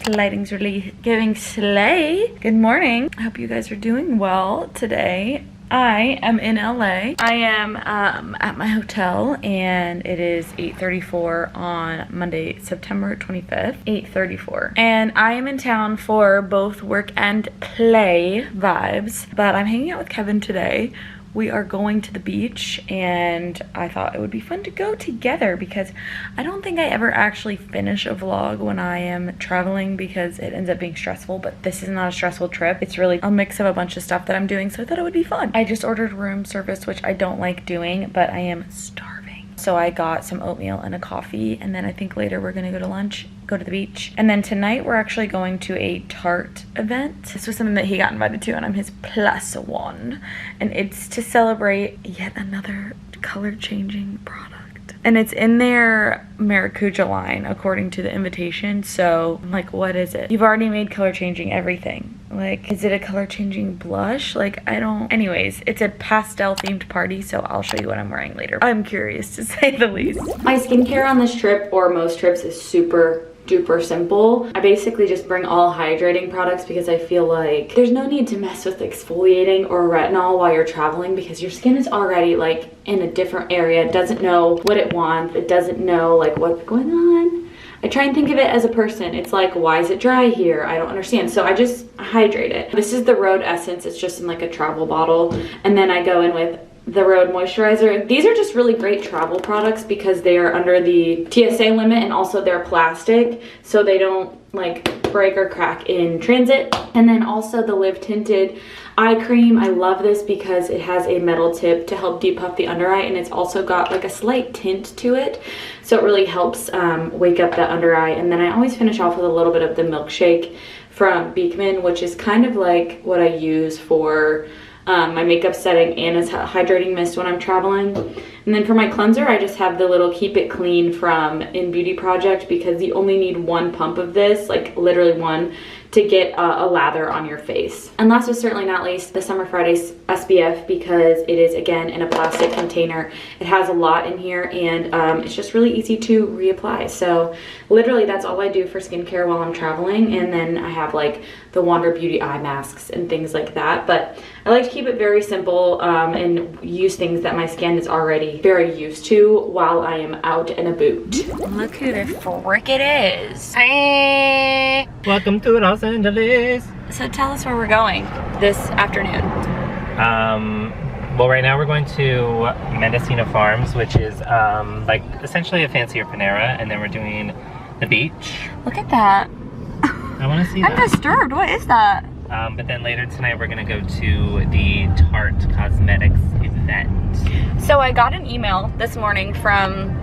Lighting's really giving slay. Good morning. I hope you guys are doing well today. I am in LA. I am at my hotel and it is 8:34 on Monday, September 25th, 8:34. And I am in town for both work and play vibes, but I'm hanging out with Kevin today. We are going to the beach and I thought it would be fun to go together because I don't think I ever actually finish a vlog when I am traveling because it ends up being stressful, but this is not a stressful trip. It's really a mix of a bunch of stuff that I'm doing, so I thought it would be fun. I just ordered room service, which I don't like doing, but I am starving. So I got some oatmeal and a coffee, and then I think later we're gonna go to lunch, go to the beach. And then tonight we're actually going to a Tarte event. This was something that he got invited to and I'm his +1. And it's to celebrate yet another color changing product. And it's in their Maracuja line according to the invitation. So I'm like, what is it? You've already made color changing everything. Like, is it a color changing blush? Like, I don't, anyways, it's a pastel themed party, so I'll show you what I'm wearing later. I'm curious to say the least. My skincare on this trip, or most trips, is super duper simple. I basically just bring all hydrating products because I feel like there's no need to mess with exfoliating or retinol while you're traveling because your skin is already like in a different area. It doesn't know what it wants. It doesn't know like what's going on. I try and think of it as a person. It's like, why is it dry here? I don't understand. So I just hydrate it. This is the Rhode Essence. It's just in like a travel bottle. And then I go in with the Rhode moisturizer. These are just really great travel products because they are under the TSA limit and also they're plastic, so they don't like break or crack in transit. And then also the Live Tinted eye cream. I love this because it has a metal tip to help depuff the under eye, and it's also got like a slight tint to it, so it really helps wake up the under eye. And then I always finish off with a little bit of the Milkshake from Beekman, which is kind of like what I use for my makeup setting and as hydrating mist when I'm traveling. And then for my cleanser, I just have the little Keep It Clean from In Beauty Project because you only need one pump of this, like literally one, to get a lather on your face. And last but certainly not least, the Summer Fridays SPF, because it is again in a plastic container. It has a lot in here and it's just really easy to reapply. So literally that's all I do for skincare while I'm traveling. And then I have like the Wander Beauty eye masks and things like that. But I like to keep it very simple and use things that my skin is already very used to while I am out and about. Look who the frick it is. Hey. Welcome to Los Angeles. So tell us where we're going this afternoon. Well, right now we're going to Mendocino Farms, which is like essentially a fancier Panera, and then we're doing the beach. Look at that. I want to see that. I'm disturbed. What is that? But then later tonight we're gonna go to the Tarte Cosmetics event. So I got an email this morning from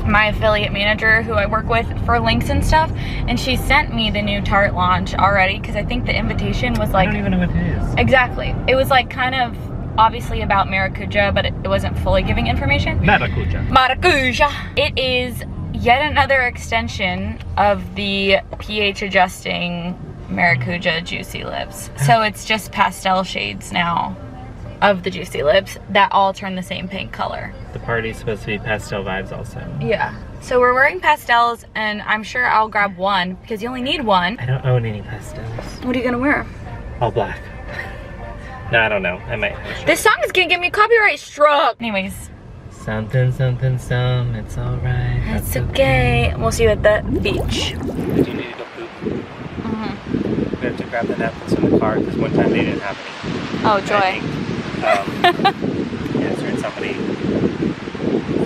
my affiliate manager who I work with for links and stuff, and she sent me the new Tarte launch already because I think the invitation was like, I don't even know what it is. Exactly. It was like kind of obviously about Maracuja, but it wasn't fully giving information. Maracuja. Maracuja. It is yet another extension of the pH adjusting Maracuja Juicy Lips. So it's just pastel shades now of the Juicy Lips that all turn the same pink color. The party's supposed to be pastel vibes also. Yeah. So we're wearing pastels and I'm sure I'll grab one because you only need one. I don't own any pastels. What are you gonna wear? All black. No, I don't know. I might. This song is gonna get me copyright struck. Anyways. Something, something, some. It's alright. That's okay. We'll see you at the beach. Do you need to go poop? We have to grab the napkins from the car because one time they didn't have any. Oh, joy. Yeah, somebody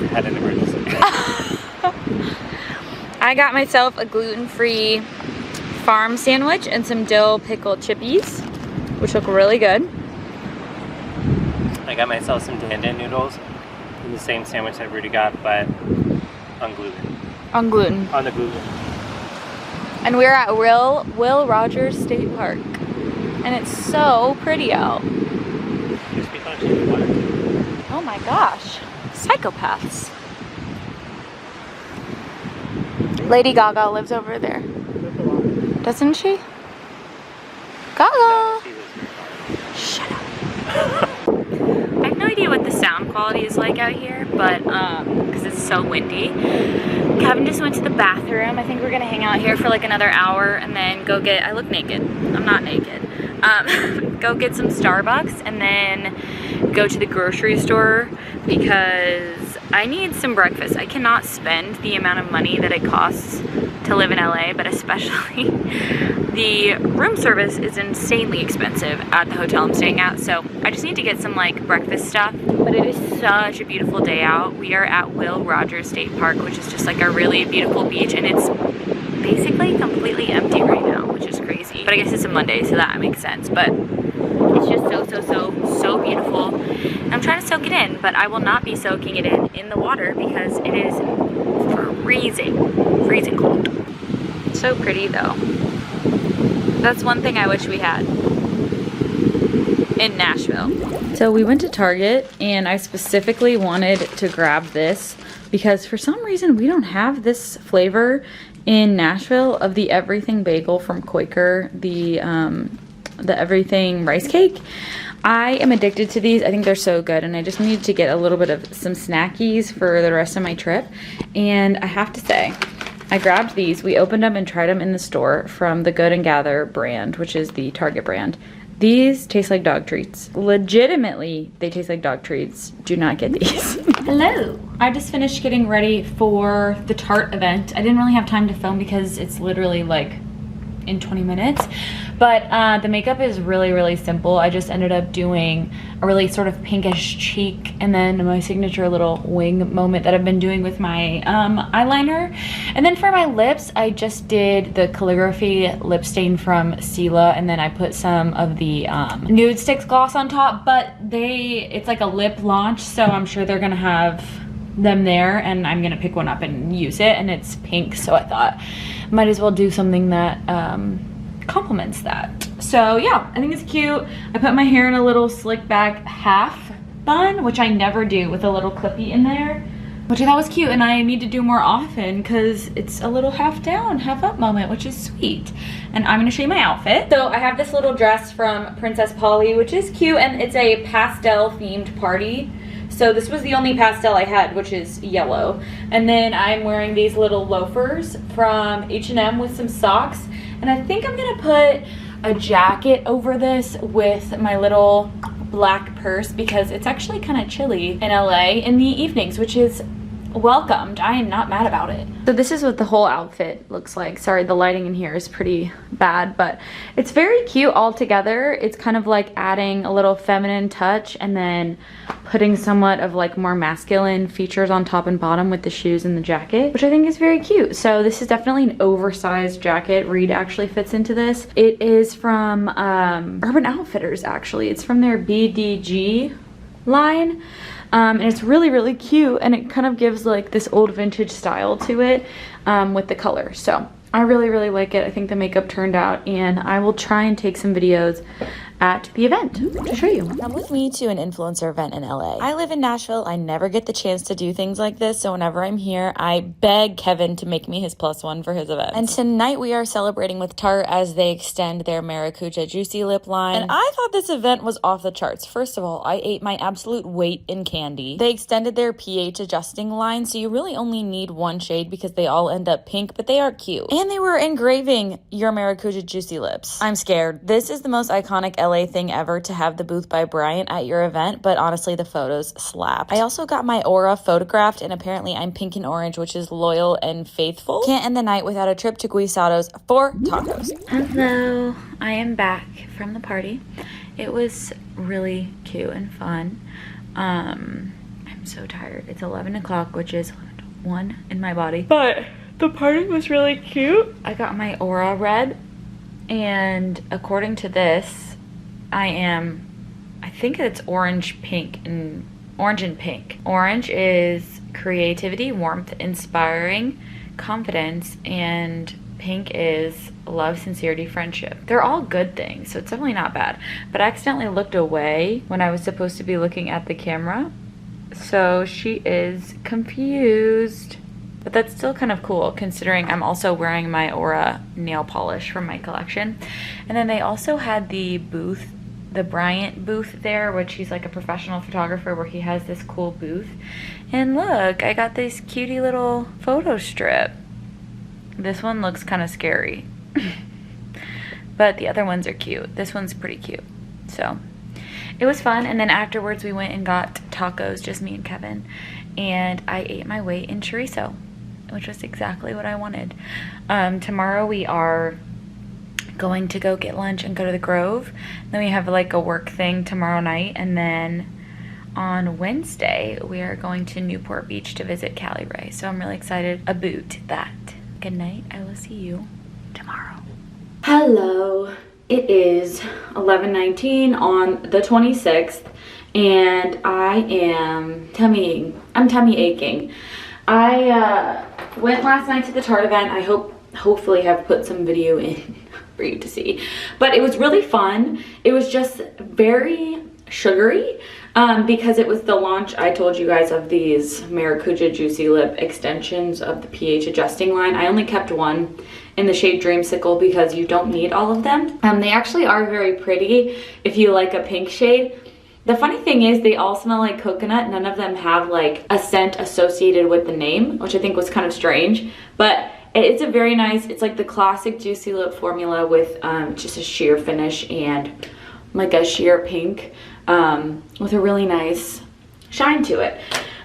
had an emergency. I got myself a gluten-free farm sandwich and some dill pickled chippies, which look really good. I got myself some dandan noodles in the same sandwich that Rudy got, but on gluten. On gluten. On the gluten. And we're at Will Rogers State Park. And it's so pretty out. Oh my gosh. Psychopaths. Lady Gaga lives over there. Doesn't she? Gaga! Shut up. I have no idea idea what the sound quality is like out here, but because it's so windy. Kevin just went to the bathroom. I think we're gonna hang out here for like another hour and then go get, I look naked, I'm not naked. Go get some Starbucks and then go to the grocery store because I need some breakfast. I cannot spend the amount of money that it costs to live in LA, but especially the room service is insanely expensive at the hotel I'm staying at, so I just need to get some like breakfast stuff. But it is such a beautiful day out. We are at Will Rogers State Park, which is just like a really beautiful beach, and it's basically completely empty right now, which is crazy. But I guess it's a Monday, so that makes sense. But it's just so beautiful. I'm trying to soak it in, but I will not be soaking it in the water because it is freezing cold. So pretty though. That's one thing I wish we had in Nashville. So we went to Target and I specifically wanted to grab this because for some reason we don't have this flavor in Nashville of the everything bagel from Quaker, the everything rice cake. I am addicted to these. I think they're so good, and I just needed to get a little bit of some snackies for the rest of my trip. And I have to say, I grabbed these. We opened them and tried them in the store from the Good and Gather brand, which is the Target brand. These taste like dog treats. Legitimately, they taste like dog treats. Do not get these. Hello. I just finished getting ready for the Tarte event. I didn't really have time to film because it's literally like in 20 minutes. But the makeup is really simple. I just ended up doing a really sort of pinkish cheek and then my signature little wing moment that I've been doing with my eyeliner. And then for my lips, I just did the calligraphy lip stain from Stila, and then I put some of the Nude Sticks gloss on top, but it's like a lip launch, so I'm sure they're gonna have them there and I'm gonna pick one up and use it, and it's pink, so I thought might as well do something that complements that. So yeah, I think it's cute. I put my hair in a little slick back half bun, which I never do, with a little clippy in there, which I thought was cute, and I need to do more often because it's a little half down, half up moment, which is sweet. And I'm gonna show you my outfit. So I have this little dress from Princess Polly, which is cute, and it's a pastel themed party. So this was the only pastel I had, which is yellow. And then I'm wearing these little loafers from H&M with some socks. And I think I'm gonna put a jacket over this with my little black purse because it's actually kind of chilly in LA in the evenings, which is welcomed. I am not mad about it. So this is what the whole outfit looks like. Sorry, the lighting in here is pretty bad, but it's very cute all together. It's kind of like adding a little feminine touch and then putting somewhat of like more masculine features on top and bottom with the shoes and the jacket, which I think is very cute. So this is definitely an oversized jacket. Reed actually fits into this. It is from Urban Outfitters, actually. It's from their BDG line. And it's really cute, and it kind of gives like this old vintage style to it with the color. So I really like it. I think the makeup turned out, and I will try and take some videos at the event to show you. Come with me to an influencer event in LA. I live in Nashville. I never get the chance to do things like this, so whenever I'm here, I beg Kevin to make me his +1 for his event. And tonight we are celebrating with Tarte as they extend their Maracuja Juicy Lip line. And I thought this event was off the charts. First of all, I ate my absolute weight in candy. They extended their pH adjusting line, so you really only need one shade because they all end up pink, but they are cute. And they were engraving your Maracuja Juicy Lips. I'm scared. This is the most iconic LA thing ever to have the booth by Bryant at your event, but honestly the photos slapped. I also got my aura photographed, and apparently I'm pink and orange, which is loyal and faithful. Can't end the night without a trip to Guisado's for tacos. Hello, I am back from the party. It was really cute and fun. I'm so tired. It's 11 o'clock, which is 1 in my body, but the party was really cute. I got my aura red, and according to this, I think it's orange and pink. Orange is creativity, warmth, inspiring, confidence, and pink is love, sincerity, friendship. They're all good things, so it's definitely not bad. But I accidentally looked away when I was supposed to be looking at the camera, so she is confused. But that's still kind of cool considering I'm also wearing my Aura nail polish from my collection. And then they also had the booth the Bryant booth there, which he's like a professional photographer where he has this cool booth. And look, I got this cutie little photo strip. This one looks kind of scary. But the other ones are cute. This one's pretty cute. So it was fun. And then afterwards we went and got tacos, just me and Kevin. And I ate my weight in chorizo, which was exactly what I wanted. Tomorrow we are going to go get lunch and go to the Grove. Then we have like a work thing tomorrow night. And then on Wednesday, we are going to Newport Beach to visit Callie Ray. So I'm really excited about that. Good night. I will see you tomorrow. Hello. It is 11:19 on the 26th, and I am tummy aching. I went last night to the Tarte event. I hopefully have put some video in for you to see, but it was really fun. It was just very sugary because it was the launch, I told you guys, of these Maracuja Juicy Lip extensions of the pH adjusting line. I only kept one in the shade Dreamsicle because you don't need all of them. They actually are very pretty if you like a pink shade. The funny thing is they all smell like coconut. None of them have like a scent associated with the name, which I think was kind of strange, but it's a very nice, it's like the classic Juicy Lip formula with just a sheer finish and like a sheer pink with a really nice shine to it.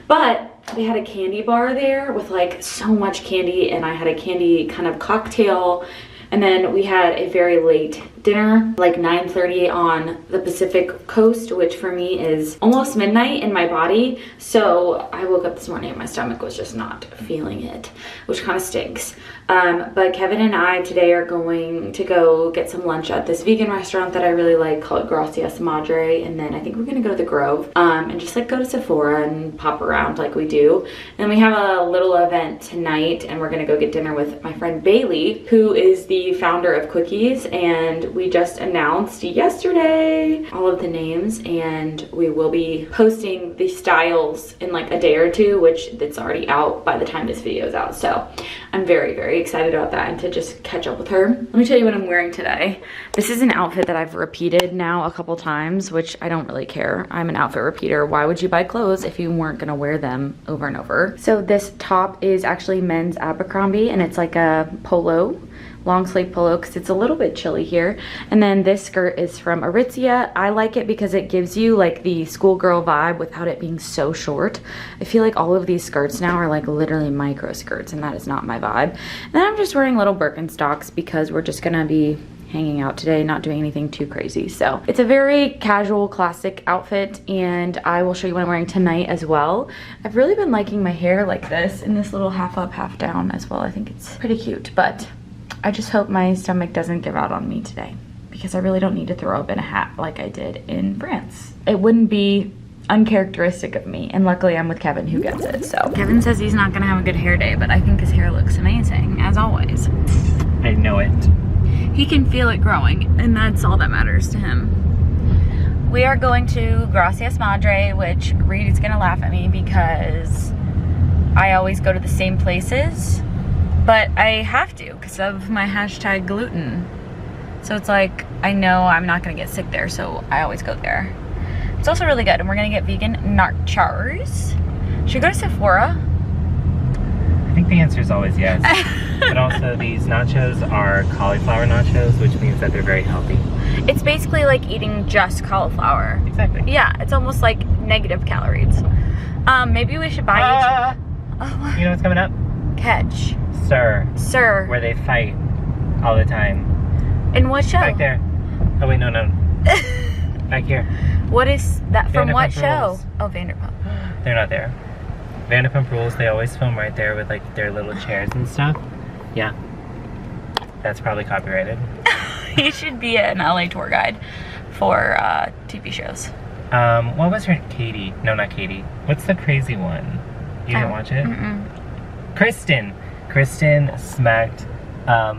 But they had a candy bar there with like so much candy, and I had a candy kind of cocktail, and then we had a very late dinner, like 9:30 on the Pacific coast, which for me is almost midnight in my body. So I woke up this morning and my stomach was just not feeling it, which kind of stinks. But Kevin and I today are going to go get some lunch at this vegan restaurant that I really like called Gracias Madre, and then I think we're gonna go to the Grove and just like go to Sephora and pop around like we do. And we have a little event tonight, and we're gonna go get dinner with my friend Bailey, who is the founder of Quickies, and we just announced yesterday all of the names, and we will be posting the styles in like a day or two, which it's already out by the time this video is out. So I'm very, very excited about that and to just catch up with her. Let me tell you what I'm wearing today. This is an outfit that I've repeated now a couple times, which I don't really care. I'm an outfit repeater. Why would you buy clothes if you weren't gonna wear them over and over? So this top is actually men's Abercrombie, and it's like a polo, long sleeve polo, because it's a little bit chilly here. And then this skirt is from Aritzia. I like it because it gives you like the schoolgirl vibe without it being so short. I feel like all of these skirts now are like literally micro skirts, and that is not my vibe. And then I'm just wearing little Birkenstocks because we're just gonna be hanging out today, not doing anything too crazy. So it's a very casual, classic outfit, and I will show you what I'm wearing tonight as well. I've really been liking my hair like this in this little half up, half down as well. I think it's pretty cute, but I just hope my stomach doesn't give out on me today, because I really don't need to throw up in a hat like I did in France. It wouldn't be uncharacteristic of me, and luckily I'm with Kevin who gets it. So Kevin says he's not gonna have a good hair day, but I think his hair looks amazing as always. I know it. He can feel it growing, and that's all that matters to him. We are going to Gracias Madre, which Reed is gonna laugh at me because I always go to the same places, but I have to because of my hashtag gluten. So it's like, I know I'm not gonna get sick there, so I always go there. It's also really good, and we're gonna get vegan nachos. Should we go to Sephora? I think the answer is always yes. But also these nachos are cauliflower nachos, which means that they're very healthy. It's basically like eating just cauliflower. Exactly. Yeah, it's almost like negative calories. Maybe we should buy each. Oh, you know what's coming up? Catch. Sir. Where they fight all the time. In what show? Back there. Oh wait, no. Back here. What is that from? What show? Rules. Oh, Vanderpump. They're not there. Vanderpump Rules, they always film right there with like their little chairs and stuff. Yeah. That's probably copyrighted. He should be an LA tour guide for TV shows. What was her? Katie. No, not Katie. What's the crazy one? You didn't watch it? Kristen. Kristen smacked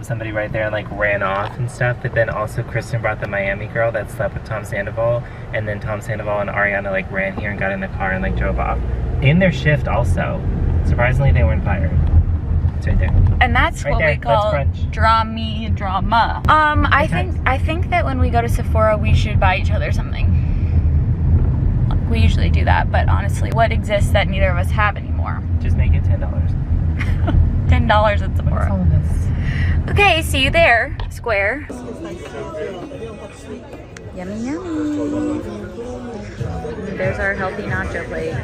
somebody right there and like ran off and stuff, but then also Kristen brought the Miami girl that slept with Tom Sandoval, and then Tom Sandoval and Ariana like ran here and got in the car and like drove off. In their shift also. Surprisingly, they weren't fired. It's right there. And that's Right what there. we call That's brunch. drama. I think that when we go to Sephora, we should buy each other something. We usually do that, but honestly, what exists that neither of us have anymore? Just make it $10. $10 at Sephora. What's all this? Okay, see you there, Square. Yummy, yummy. There's our healthy nacho plate.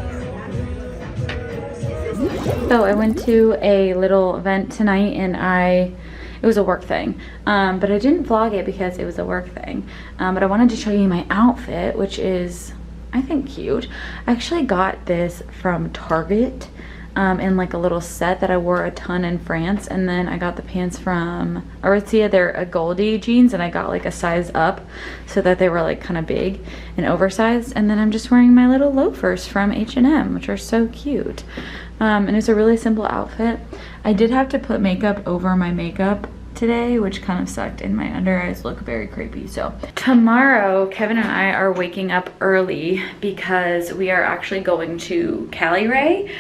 So I went to a little event tonight and it was a work thing, but I didn't vlog it because it was a work thing. But I wanted to show you my outfit, which is, I think, cute. I actually got this from Target in like a little set that I wore a ton in France, and then I got the pants from Aritzia. They're a Goldie jeans, and I got like a size up so that they were like kind of big and oversized. And then I'm just wearing my little loafers from H&M, which are so cute. And it's a really simple outfit. I did have to put makeup over my makeup today, which kind of sucked, and my under eyes look very creepy. So tomorrow, Kevin and I are waking up early because we are actually going to Cali Ray.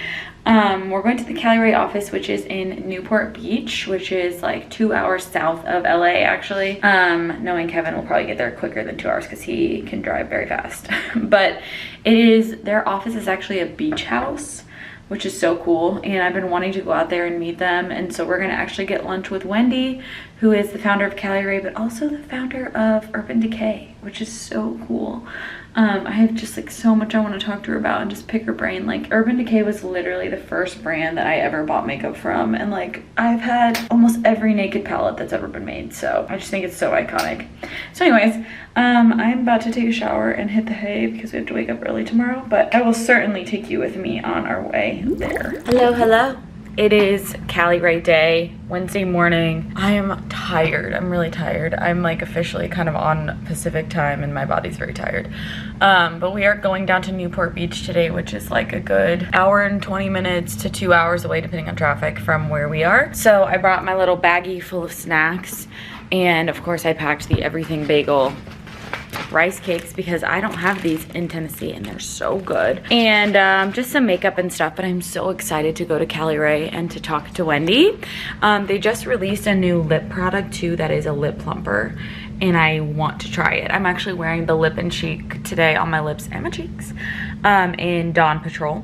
We're going to the Cali Ray office, which is in Newport Beach, which is like 2 hours south of LA, actually. Knowing Kevin will probably get there quicker than 2 hours because he can drive very fast. But their office is actually a beach house, which is so cool, and I've been wanting to go out there and meet them. And so we're gonna actually get lunch with Wendy, who is the founder of Cali Ray, but also the founder of Urban Decay, which is so cool. I have just like so much I want to talk to her about and just pick her brain. Like, Urban Decay was literally the first brand that I ever bought makeup from, and like I've had almost every naked palette that's ever been made, so I just think it's so iconic. So anyways, I'm about to take a shower and hit the hay because we have to wake up early tomorrow, but I will certainly take you with me on our way there. Hello. It is Cali Ray day, Wednesday morning. I am tired. I'm really tired. I'm like officially kind of on Pacific time and my body's very tired. But we are going down to Newport Beach today, which is like a good hour and 20 minutes to 2 hours away, depending on traffic, from where we are. So I brought my little baggie full of snacks, and of course I packed the everything bagel rice cakes because I don't have these in Tennessee and they're so good, and just some makeup and stuff. But I'm so excited to go to Cali Ray and to talk to Wendy. They just released a new lip product too that is a lip plumper, and I want to try it. I'm actually wearing the Lip and Cheek today on my lips and my cheeks in Dawn Patrol.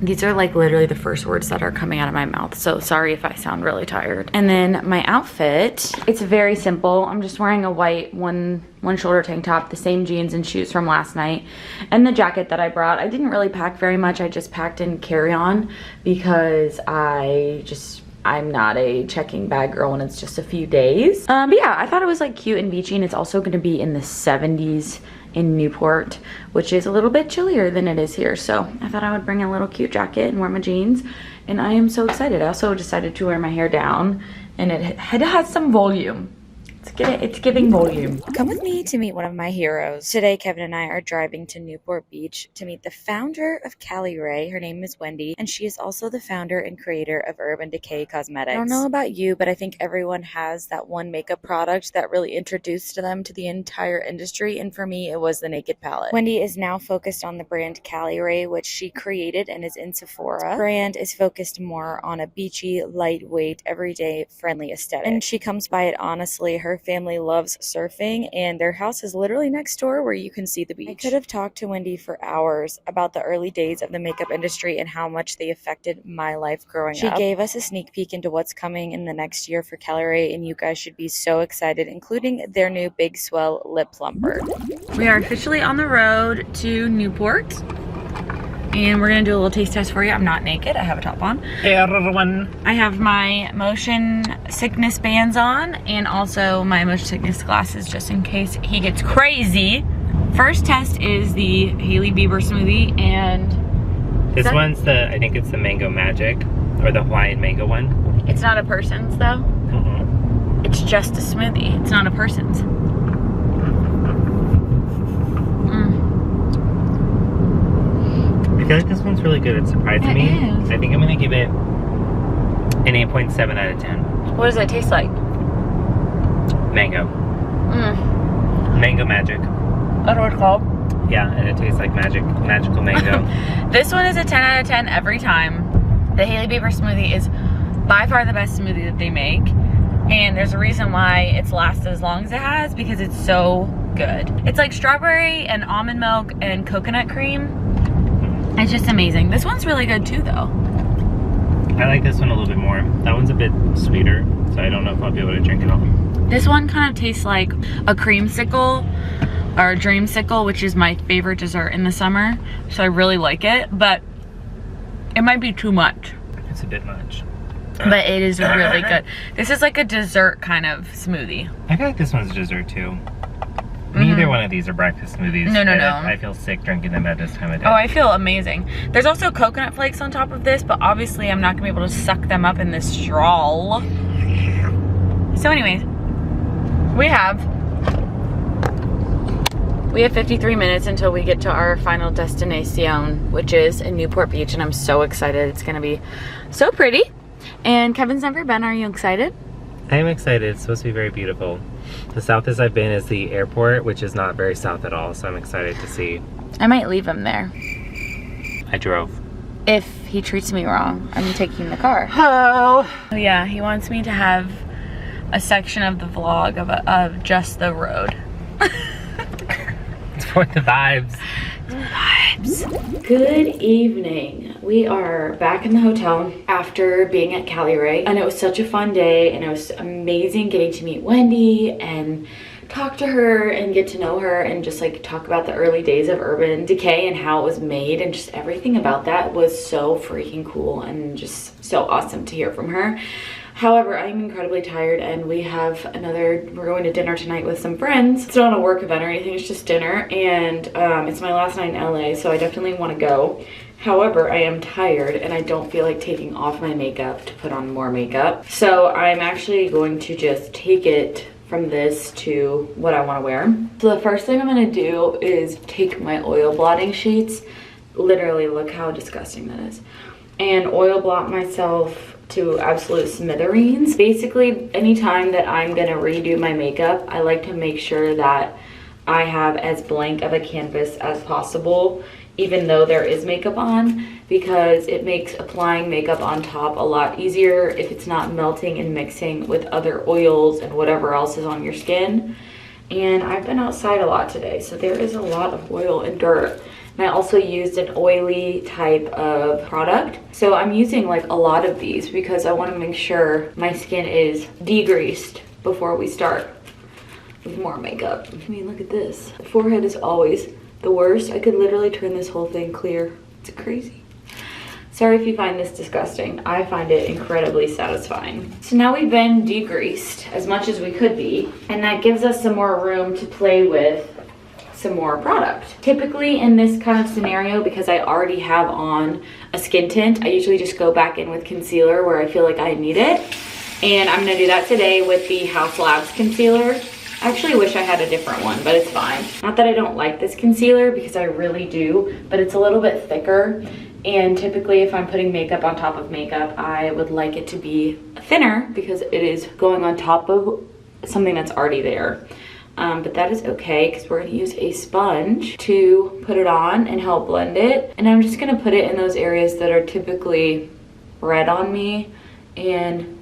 These are like literally the first words that are coming out of my mouth, so sorry if I sound really tired. And then my outfit, it's very simple. I'm just wearing a white one shoulder tank top, the same jeans and shoes from last night, and the jacket that I brought. I didn't really pack very much. I just packed in carry-on because I'm not a checking bag girl when it's just a few days. But yeah, I thought it was like cute and beachy, and it's also gonna be in the 70s in Newport, which is a little bit chillier than it is here. So I thought I would bring a little cute jacket and wear my jeans, and I am so excited. I also decided to wear my hair down, and it had some volume. It's giving volume. Come with me to meet one of my heroes. Today, Kevin and I are driving to Newport Beach to meet the founder of Cali Ray. Her name is Wendy, and she is also the founder and creator of Urban Decay Cosmetics. I don't know about you, but I think everyone has that one makeup product that really introduced them to the entire industry, and for me, it was the Naked Palette. Wendy is now focused on the brand Cali Ray, which she created and is in Sephora. The brand is focused more on a beachy, lightweight, everyday, friendly aesthetic, and she comes by it honestly. Her family loves surfing, and their house is literally next door where you can see the beach. I could have talked to Wendy for hours about the early days of the makeup industry and how much they affected my life growing up. She gave us a sneak peek into what's coming in the next year for Cali Ray, and you guys should be so excited, including their new Big Swell Lip Plumper. We are officially on the road to Newport, and we're gonna do a little taste test for you. I'm not naked, I have a top on. Hey everyone. I have my motion sickness bands on, and also my motion sickness glasses just in case he gets crazy. First test is the Hailey Bieber smoothie, and This one's I think it's the Mango Magic, or the Hawaiian Mango one. it's not a person's though. It's just a smoothie, it's not a person's. I feel like this one's really good. It surprised me. Is. I think I'm gonna give it an 8.7 out of 10. What does it taste like? Mango. Mango Magic. That's what it's called. Yeah, and it tastes like magical mango. This one is a 10 out of 10 every time. The Hailey Bieber smoothie is by far the best smoothie that they make. And there's a reason why it's lasted as long as it has, because it's so good. It's like strawberry and almond milk and coconut cream. It's just amazing. This one's really good too though. I like this one a little bit more. That one's a bit sweeter, so I don't know if I'll be able to drink it all. This one kind of tastes like a creamsicle or a dreamsicle, which is my favorite dessert in the summer. So I really like it, but it might be too much. It's a bit much. But it is really good. This is like a dessert kind of smoothie. I feel like this one's dessert too. Neither one of these are breakfast smoothies. No. I feel sick drinking them at this time of day. Oh, I feel amazing. There's also coconut flakes on top of this, but obviously I'm not gonna be able to suck them up in this straw. So anyways, we have 53 minutes until we get to our final destination, which is in Newport Beach, and I'm so excited. It's gonna be so pretty. And Kevin's never been. Are you excited? I am excited. It's supposed to be very beautiful. The southest I've been is the airport, which is not very south at all, so I'm excited to see. I might leave him there. I drove. If he treats me wrong, I'm taking the car. Oh! Yeah, he wants me to have a section of the vlog of just the road. It's for the vibes. Good evening. We are back in the hotel after being at Cali Ray, and it was such a fun day, and it was amazing getting to meet Wendy and talk to her and get to know her and just like talk about the early days of Urban Decay and how it was made, and just everything about that was so freaking cool and just so awesome to hear from her. However, I'm incredibly tired, and we're going to dinner tonight with some friends. It's not a work event or anything, it's just dinner, and it's my last night in LA, so I definitely want to go. However, I am tired, and I don't feel like taking off my makeup to put on more makeup. So I'm actually going to just take it from this to what I want to wear. So the first thing I'm going to do is take my oil blotting sheets. Literally, look how disgusting that is. And oil blot myself to absolute smithereens. Basically, anytime that I'm gonna redo my makeup, I like to make sure that I have as blank of a canvas as possible, even though there is makeup on, because it makes applying makeup on top a lot easier if it's not melting and mixing with other oils and whatever else is on your skin. And I've been outside a lot today, so there is a lot of oil and dirt. And I also used an oily type of product. So I'm using like a lot of these because I want to make sure my skin is degreased before we start with more makeup. I mean, look at this. The forehead is always the worst. I could literally turn this whole thing clear. It's crazy. Sorry if you find this disgusting. I find it incredibly satisfying. So now we've been degreased as much as we could be, and that gives us some more room to play with some more product. Typically in this kind of scenario, because I already have on a skin tint, I usually just go back in with concealer where I feel like I need it. And I'm gonna do that today with the House Labs concealer. I actually wish I had a different one, but it's fine. Not that I don't like this concealer, because I really do, but it's a little bit thicker. And typically if I'm putting makeup on top of makeup, I would like it to be thinner because it is going on top of something that's already there. But that is okay because we're gonna use a sponge to put it on and help blend it. And I'm just gonna put it in those areas that are typically red on me and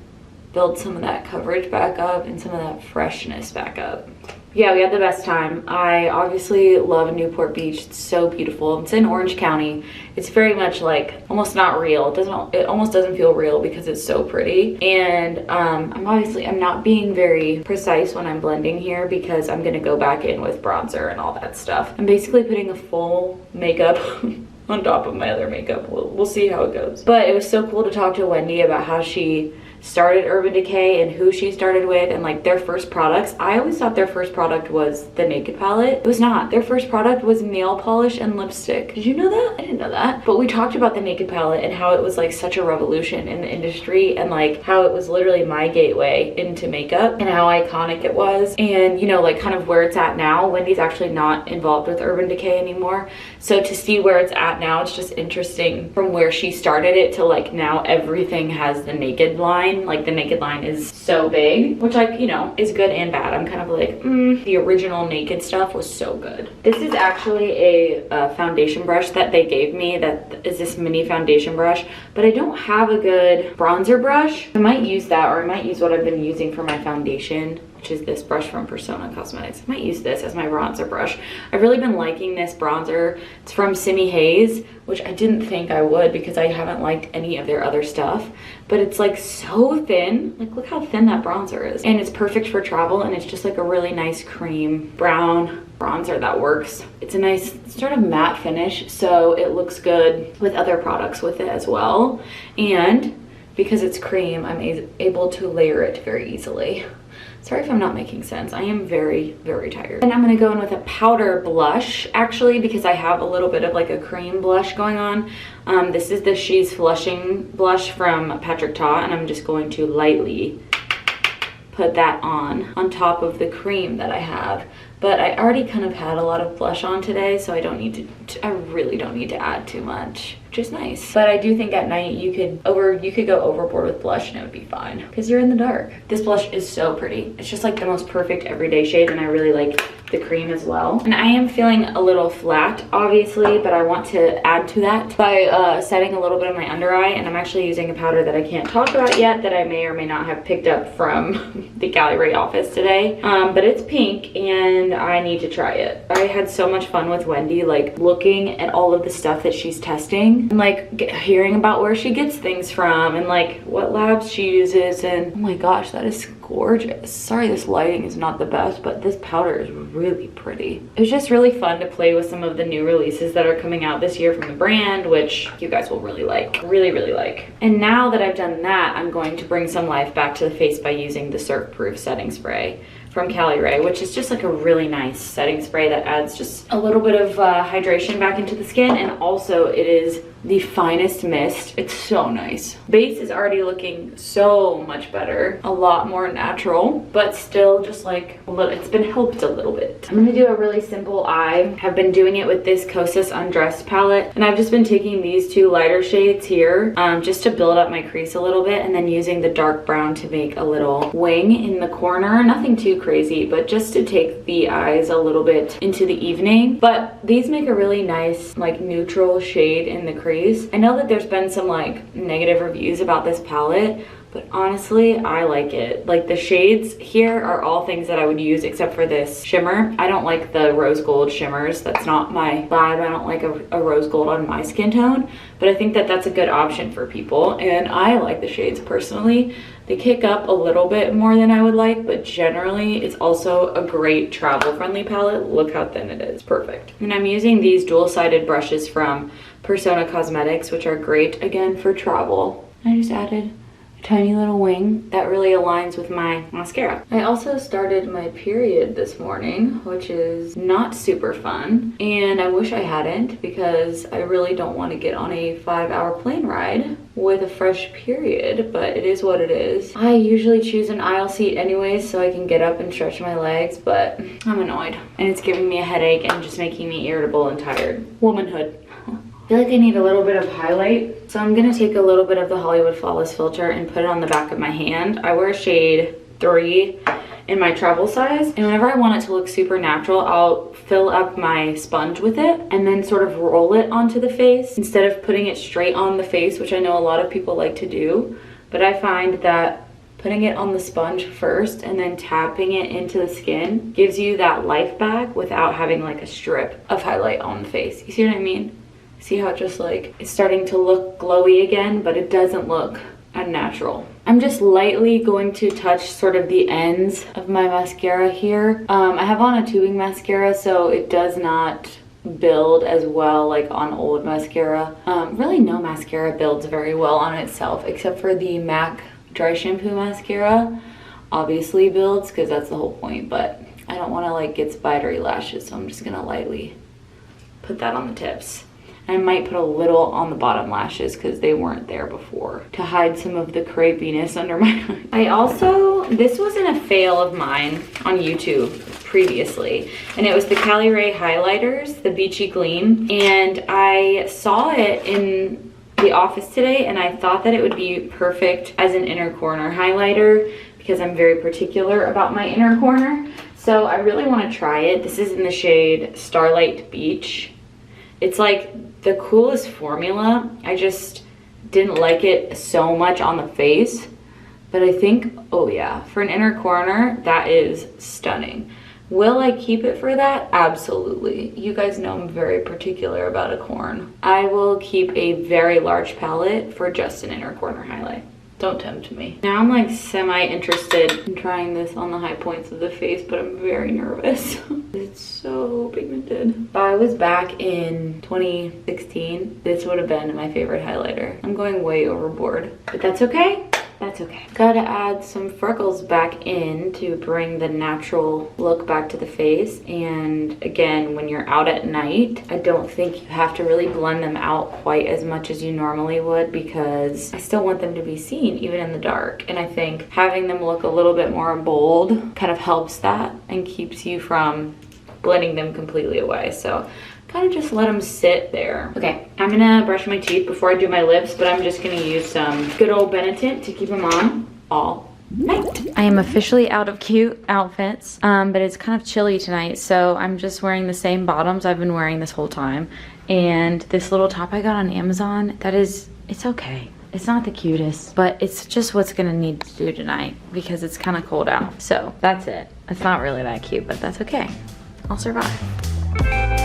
build some of that coverage back up and some of that freshness back up. Yeah, we had the best time. I obviously love Newport Beach. It's so beautiful. It's in Orange County. It's very much like almost not real. It almost doesn't feel real because it's so pretty. And I'm not being very precise when I'm blending here because I'm gonna go back in with bronzer and all that stuff. I'm basically putting a full makeup on top of my other makeup. We'll see how it goes. But it was so cool to talk to Wendy about how she started Urban Decay and who she started with and like their first products. I always thought their first product was the Naked palette. It was not. Their first product was nail polish and lipstick. Did you know that? I didn't know that. But we talked about the Naked palette and how it was like such a revolution in the industry and like how it was literally my gateway into makeup and how iconic it was. And you know, like kind of where it's at now. Wendy's actually not involved with Urban Decay anymore. So to see where it's at now, it's just interesting from where she started it to like now everything has the Naked line. line, like the Naked line, is so big, which like, you know, is good and bad. I'm kind of like, the original Naked stuff was so good. This is actually a foundation brush that they gave me, that is this mini foundation brush, but I don't have a good bronzer brush. I might use that, or I might use what I've been using for my foundation, which is this brush from Persona Cosmetics. I might use this as my bronzer brush. I've really been liking this bronzer. It's from Simi Haze, which I didn't think I would because I haven't liked any of their other stuff, but it's like so thin. Like, look how thin that bronzer is. And it's perfect for travel, and it's just like a really nice cream brown bronzer that works. It's a nice sort of matte finish, so it looks good with other products with it as well. And because it's cream, I'm able to layer it very easily. Sorry if I'm not making sense. I am very, very tired. And I'm gonna go in with a powder blush, actually, because I have a little bit of like a cream blush going on. This is the She's Flushing blush from Patrick Ta, and I'm just going to lightly put that on top of the cream that I have. But I already kind of had a lot of blush on today, so I don't need to, I really don't need to add too much, which is nice. But I do think at night you could go overboard with blush and it would be fine because you're in the dark. This blush is so pretty. It's just like the most perfect everyday shade, and I really like the cream as well. And I am feeling a little flat, obviously, but I want to add to that by setting a little bit of my under eye, and I'm actually using a powder that I can't talk about yet that I may or may not have picked up from the Cali Ray office today. But it's pink and I need to try it. I had so much fun with Wendy, like looking at all of the stuff that she's testing and like hearing about where she gets things from and like what labs she uses, and oh my gosh, that is gorgeous. Sorry this lighting is not the best, but this powder is really pretty. It was just really fun to play with some of the new releases that are coming out this year from the brand, which you guys will really like, really like. And now that I've done that, I'm going to bring some life back to the face by using the Surf Proof setting spray from Cali Ray, which is just like a really nice setting spray that adds just a little bit of hydration back into the skin, and also it is the finest mist. It's so nice. Base is already looking so much better, a lot more natural, but still just like a little, it's been helped a little bit. I'm gonna do a really simple eye. I've been doing it with this Kosas Undressed palette, and I've just been taking these two lighter shades here just to build up my crease a little bit, and then using the dark brown to make a little wing in the corner. Nothing too crazy, but just to take the eyes a little bit into the evening. But these make a really nice like neutral shade in the crease. I know that there's been some like negative reviews about this palette, but honestly, I like it. Like the shades here are all things that I would use except for this shimmer. I don't like the rose gold shimmers. That's not my vibe. I don't like a rose gold on my skin tone, but I think that that's a good option for people. And I like the shades personally. They kick up a little bit more than I would like, but generally it's also a great travel friendly palette. Look how thin it is, perfect. And I'm using these dual-sided brushes from Persona Cosmetics, which are great again for travel. I just added tiny little wing that really aligns with my mascara. I also started my period this morning, which is not super fun, and I wish I hadn't because I really don't want to get on a 5-hour plane ride with a fresh period, but it is what it is. I usually choose an aisle seat anyways so I can get up and stretch my legs, but I'm annoyed and it's giving me a headache and just making me irritable and tired. Womanhood. I feel like I need a little bit of highlight. So I'm gonna take a little bit of the Hollywood Flawless filter and put it on the back of my hand. I wear shade 3 in my travel size. And whenever I want it to look super natural, I'll fill up my sponge with it and then sort of roll it onto the face instead of putting it straight on the face, which I know a lot of people like to do. But I find that putting it on the sponge first and then tapping it into the skin gives you that life back without having like a strip of highlight on the face. You see what I mean? See how it just like, it's starting to look glowy again, but it doesn't look unnatural. I'm just lightly going to touch sort of the ends of my mascara here. I have on a tubing mascara, so it does not build as well like on old mascara. Really no mascara builds very well on itself except for the MAC dry shampoo mascara. Obviously builds because that's the whole point, but I don't want to like get spidery lashes, so I'm just gonna lightly put that on the tips. I might put a little on the bottom lashes because they weren't there before to hide some of the crepiness under my eyes. I also, this wasn't a fail of mine on YouTube previously, and it was the Cali Ray highlighters, the Beachy Gleam, and I saw it in the office today, and I thought that it would be perfect as an inner corner highlighter because I'm very particular about my inner corner. So I really want to try it. This is in the shade Starlight Beach. It's like the coolest formula. I just didn't like it so much on the face, but I think, oh yeah, for an inner corner, that is stunning. Will I keep it for that? Absolutely. You guys know I'm very particular about a corn. I will keep a very large palette for just an inner corner highlight. Don't tempt me. Now I'm like semi-interested in trying this on the high points of the face, but I'm very nervous. It's so pigmented. If I was back in 2016, this would have been my favorite highlighter. I'm going way overboard, but that's okay. That's okay. Gotta add some freckles back in to bring the natural look back to the face. And again, when you're out at night, I don't think you have to really blend them out quite as much as you normally would, because I still want them to be seen even in the dark. And I think having them look a little bit more bold kind of helps that and keeps you from blending them completely away. So kind of just let them sit there. Okay, I'm gonna brush my teeth before I do my lips, but I'm just gonna use some good old Benetint to keep them on all night. I am officially out of cute outfits, but it's kind of chilly tonight, so I'm just wearing the same bottoms I've been wearing this whole time. And this little top I got on Amazon, it's okay. It's not the cutest, but it's just what's gonna need to do tonight because it's kind of cold out. So that's it. It's not really that cute, but that's okay. I'll survive.